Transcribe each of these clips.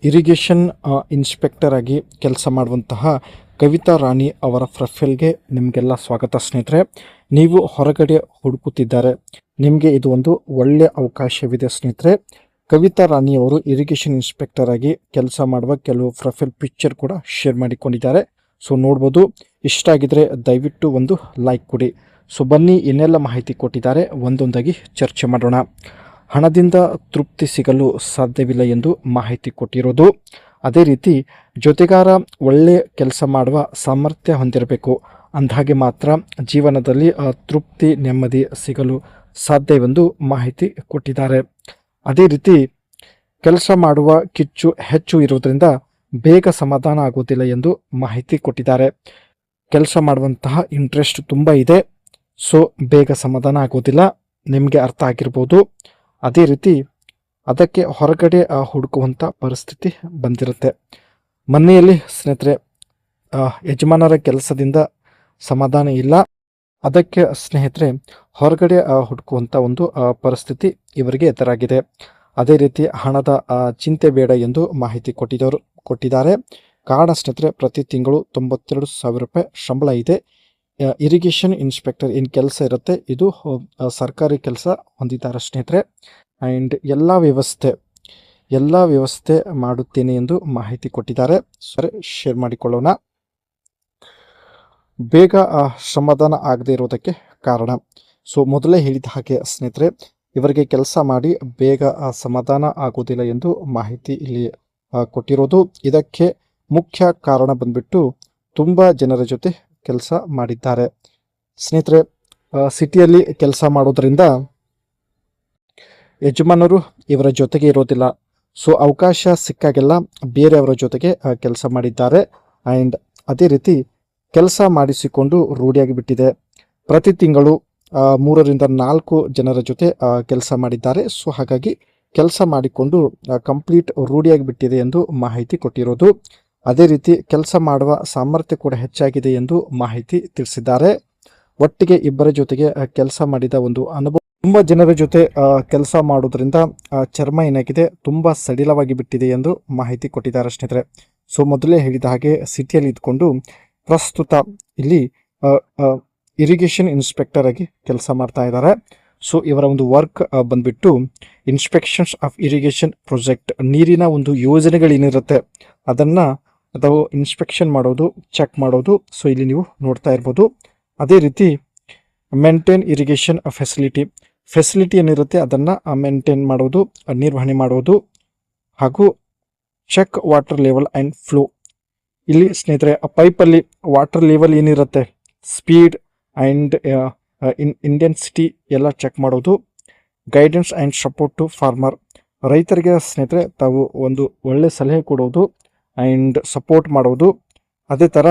Irrigation inspector ಆಗಿ ಕೆಲಸ ಮಾಡುವಂತಹ ಕವಿತಾ ರಾಣಿ ಅವರ ಪ್ರೊಫೈಲ್ಗೆ ನಿಮಗೆಲ್ಲ ಸ್ವಾಗತ ಸ್ನೇಹಿತರೆ. ನೀವು ಹೊರಗಡೆ ಹುಡುಕುತ್ತಿದ್ದಾರೆ, ನಿಮಗೆ ಇದು ಒಂದು ಒಳ್ಳೆಯ ಅವಕಾಶವಿದೆ ಸ್ನೇಹಿತರೆ. ಕವಿತಾ ರಾಣಿ ಅವರು ಇರಿಗೇಷನ್ ಇನ್ಸ್ಪೆಕ್ಟರ್ ಆಗಿ ಕೆಲಸ ಮಾಡುವ ಕೆಲವು ಪ್ರೊಫೈಲ್ ಪಿಕ್ಚರ್ ಕೂಡ ಶೇರ್ ಮಾಡಿಕೊಂಡಿದ್ದಾರೆ. ಸೊ ನೋಡ್ಬೋದು, ಇಷ್ಟ ಆಗಿದ್ರೆ ದಯವಿಟ್ಟು ಒಂದು ಲೈಕ್ ಕೊಡಿ. ಸೊ ಬನ್ನಿ, ಏನೆಲ್ಲ ಮಾಹಿತಿ ಕೊಟ್ಟಿದ್ದಾರೆ ಒಂದೊಂದಾಗಿ ಚರ್ಚೆ ಮಾಡೋಣ. ಹಣದಿಂದ ತೃಪ್ತಿ ಸಿಗಲು ಸಾಧ್ಯವಿಲ್ಲ ಎಂದು ಮಾಹಿತಿ ಕೊಟ್ಟಿರೋದು. ಅದೇ ರೀತಿ ಜೊತೆಗಾರ ಒಳ್ಳೆಯ ಕೆಲಸ ಮಾಡುವ ಸಾಮರ್ಥ್ಯ ಹೊಂದಿರಬೇಕು, ಅಂದಹಾಗೆ ಮಾತ್ರ ಜೀವನದಲ್ಲಿ ತೃಪ್ತಿ ನೆಮ್ಮದಿ ಸಿಗಲು ಸಾಧ್ಯವೆಂದು ಮಾಹಿತಿ ಕೊಟ್ಟಿದ್ದಾರೆ. ಅದೇ ರೀತಿ ಕೆಲಸ ಮಾಡುವ ಕಿಚ್ಚು ಹೆಚ್ಚು ಇರುವುದರಿಂದ ಬೇಗ ಸಮಾಧಾನ ಆಗುವುದಿಲ್ಲ ಎಂದು ಮಾಹಿತಿ ಕೊಟ್ಟಿದ್ದಾರೆ. ಕೆಲಸ ಮಾಡುವಂತಹ ಇಂಟ್ರೆಸ್ಟ್ ತುಂಬ ಇದೆ, ಸೊ ಬೇಗ ಸಮಾಧಾನ ಆಗೋದಿಲ್ಲ, ನಿಮಗೆ ಅರ್ಥ ಆಗಿರ್ಬೋದು. ಅದೇ ರೀತಿ ಅದಕ್ಕೆ ಹೊರಗಡೆ ಹುಡುಕುವಂಥ ಪರಿಸ್ಥಿತಿ ಬಂದಿರುತ್ತೆ. ಮನೆಯಲ್ಲಿ ಸ್ನೇಹಿತರೆ ಯಜಮಾನರ ಕೆಲಸದಿಂದ ಸಮಾಧಾನ ಇಲ್ಲ, ಅದಕ್ಕೆ ಸ್ನೇಹಿತರೆ ಹೊರಗಡೆ ಹುಡುಕುವಂಥ ಒಂದು ಪರಿಸ್ಥಿತಿ ಇವರಿಗೆ ಎದುರಾಗಿದೆ. ಅದೇ ರೀತಿ ಹಣದ ಚಿಂತೆ ಬೇಡ ಎಂದು ಮಾಹಿತಿ ಕೊಟ್ಟಿದ್ದಾರೆ. ಕಾರಣ ಸ್ನೇಹಿತರೆ, ಪ್ರತಿ ತಿಂಗಳು 92,000 ರೂಪಾಯಿ ಸಂಬಳ ಇದೆ. ಇರಿಗೇಷನ್ ಇನ್ಸ್ಪೆಕ್ಟರ್ ಏನು ಕೆಲಸ ಇರುತ್ತೆ, ಇದು ಸರ್ಕಾರಿ ಕೆಲಸ ಹೊಂದಿದ್ದಾರೆ ಸ್ನೇಹಿತರೆ. ಆ್ಯಂಡ್ ಎಲ್ಲ ವ್ಯವಸ್ಥೆ ಮಾಡುತ್ತೇನೆ ಎಂದು ಮಾಹಿತಿ ಕೊಟ್ಟಿದ್ದಾರೆ. ಸರಿ, ಶೇರ್ ಮಾಡಿಕೊಳ್ಳೋಣ. ಬೇಗ ಸಮಾಧಾನ ಆಗದೆ ಇರೋದಕ್ಕೆ ಕಾರಣ, ಸೊ ಮೊದಲೇ ಹೇಳಿದ ಹಾಗೆ ಸ್ನೇಹಿತರೆ, ಇವರಿಗೆ ಕೆಲಸ ಮಾಡಿ ಬೇಗ ಸಮಾಧಾನ ಆಗೋದಿಲ್ಲ ಎಂದು ಮಾಹಿತಿ ಇಲ್ಲಿ ಕೊಟ್ಟಿರೋದು. ಇದಕ್ಕೆ ಮುಖ್ಯ ಕಾರಣ ಬಂದ್ಬಿಟ್ಟು ತುಂಬ ಜನರ ಜೊತೆ ಕೆಲಸ ಮಾಡಿದ್ದಾರೆ ಸ್ನೇಹಿತರೆ. ಸಿಟಿಯಲ್ಲಿ ಕೆಲಸ ಮಾಡೋದ್ರಿಂದ ಯಜಮಾನರು ಇವರ ಜೊತೆಗೆ ಇರೋದಿಲ್ಲ, ಸೊ ಅವಕಾಶ ಸಿಕ್ಕಾಗೆಲ್ಲ ಬೇರೆಯವರ ಜೊತೆಗೆ ಕೆಲಸ ಮಾಡಿದ್ದಾರೆ. ಆ್ಯಂಡ್ ಅದೇ ರೀತಿ ಕೆಲಸ ಮಾಡಿಸಿಕೊಂಡು ರೂಢಿಯಾಗಿ ಬಿಟ್ಟಿದೆ. ಪ್ರತಿ ತಿಂಗಳು 3ರಿಂದ 4 ಜನರ ಜೊತೆ ಕೆಲಸ ಮಾಡಿದ್ದಾರೆ. ಸೊ ಹಾಗಾಗಿ ಕೆಲಸ ಮಾಡಿಕೊಂಡು ಕಂಪ್ಲೀಟ್ ರೂಢಿಯಾಗಿ ಬಿಟ್ಟಿದೆ ಎಂದು ಮಾಹಿತಿ ಕೊಟ್ಟಿರೋದು. ಅದೇ ರೀತಿ ಕೆಲಸ ಮಾಡುವ ಸಾಮರ್ಥ್ಯ ಕೂಡ ಹೆಚ್ಚಾಗಿದೆ ಎಂದು ಮಾಹಿತಿ ತಿಳಿಸಿದ್ದಾರೆ. ಒಟ್ಟಿಗೆ ಇಬ್ಬರ ಜೊತೆಗೆ ಕೆಲಸ ಮಾಡಿದ ಒಂದು ಅನುಭವ. ತುಂಬ ಜನರ ಜೊತೆ ಕೆಲಸ ಮಾಡೋದ್ರಿಂದ ಚರ್ಮ ಏನಾಗಿದೆ ತುಂಬ ಸಡಿಲವಾಗಿ ಬಿಟ್ಟಿದೆ ಎಂದು ಮಾಹಿತಿ ಕೊಟ್ಟಿದ್ದಾರೆ ಸ್ನೇಹಿತರೆ. ಸೊ ಮೊದಲೇ ಹೇಳಿದ ಹಾಗೆ ಸಿಟಿಯಲ್ಲಿ ಇದ್ಕೊಂಡು ಪ್ರಸ್ತುತ ಇಲ್ಲಿ ಇರಿಗೇಷನ್ ಇನ್ಸ್ಪೆಕ್ಟರ್ ಆಗಿ ಕೆಲಸ ಮಾಡ್ತಾ ಇದ್ದಾರೆ. ಸೊ ಇವರ ಒಂದು ವರ್ಕ್ ಬಂದ್ಬಿಟ್ಟು ಇನ್ಸ್ಪೆಕ್ಷನ್ಸ್ ಆಫ್ ಇರಿಗೇಷನ್ ಪ್ರಾಜೆಕ್ಟ್, ನೀರಿನ ಒಂದು ಯೋಜನೆಗಳೇನಿರುತ್ತೆ ಅದನ್ನು ಅಥವಾ ಇನ್ಸ್ಪೆಕ್ಷನ್ ಮಾಡೋದು, ಚೆಕ್ ಮಾಡೋದು. ಸೊ ಇಲ್ಲಿ ನೀವು ನೋಡ್ತಾ ಇರ್ಬೋದು. ಅದೇ ರೀತಿ ಮೇಂಟೈನ್ ಇರಿಗೇಷನ್ ಫೆಸಿಲಿಟಿ ಏನಿರುತ್ತೆ ಅದನ್ನು ಮೇಂಟೈನ್ ಮಾಡೋದು, ನಿರ್ವಹಣೆ ಮಾಡೋದು, ಹಾಗೂ check water level and flow. ಇಲ್ಲಿ ಸ್ನೇಹಿತರೆ ಪೈಪಲ್ಲಿ ವಾಟರ್ ಲೆವೆಲ್ ಏನಿರುತ್ತೆ, ಸ್ಪೀಡ್ ಆ್ಯಂಡ್ ಇಂಟೆನ್ಸಿಟಿ ಎಲ್ಲ ಚೆಕ್ ಮಾಡೋದು. Guidance and support to farmer, ರೈತರಿಗೆ ಸ್ನೇಹಿತರೆ ತಾವು ಒಂದು ಒಳ್ಳೆ ಸಲಹೆ ಕೊಡೋದು ಆ್ಯಂಡ್ ಸಪೋರ್ಟ್ ಮಾಡೋದು. ಅದೇ ಥರ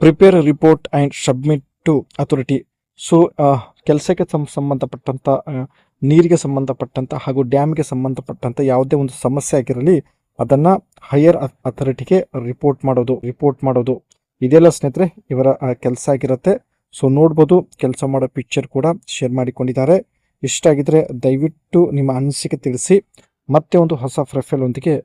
prepare report and submit to authority. So ಕೆಲಸಕ್ಕೆ ಸಂಬಂಧಪಟ್ಟಂಥ, ನೀರಿಗೆ ಸಂಬಂಧಪಟ್ಟಂಥ ಹಾಗೂ ಡ್ಯಾಮ್ಗೆ ಸಂಬಂಧಪಟ್ಟಂಥ ಯಾವುದೇ ಒಂದು ಸಮಸ್ಯೆ ಆಗಿರಲಿ ಅದನ್ನು ಹೈಯರ್ ಅಥಾರಿಟಿಗೆ ರಿಪೋರ್ಟ್ ಮಾಡೋದು ಇದೆಲ್ಲ ಸ್ನೇಹಿತರೆ ಇವರ ಕೆಲಸ ಆಗಿರುತ್ತೆ. ಸೊ ನೋಡ್ಬೋದು, ಕೆಲಸ ಮಾಡೋ ಪಿಕ್ಚರ್ ಕೂಡ ಶೇರ್ ಮಾಡಿಕೊಂಡಿದ್ದಾರೆ. ಇಷ್ಟ ಆಗಿದ್ರೆ ದಯವಿಟ್ಟು ನಿಮ್ಮ ಅನಿಸಿಕೆ ತಿಳಿಸಿ. ಮತ್ತೆ ಒಂದು ಹೊಸ ಪ್ರೊಫೈಲ್ ಒಂದಿಗೆ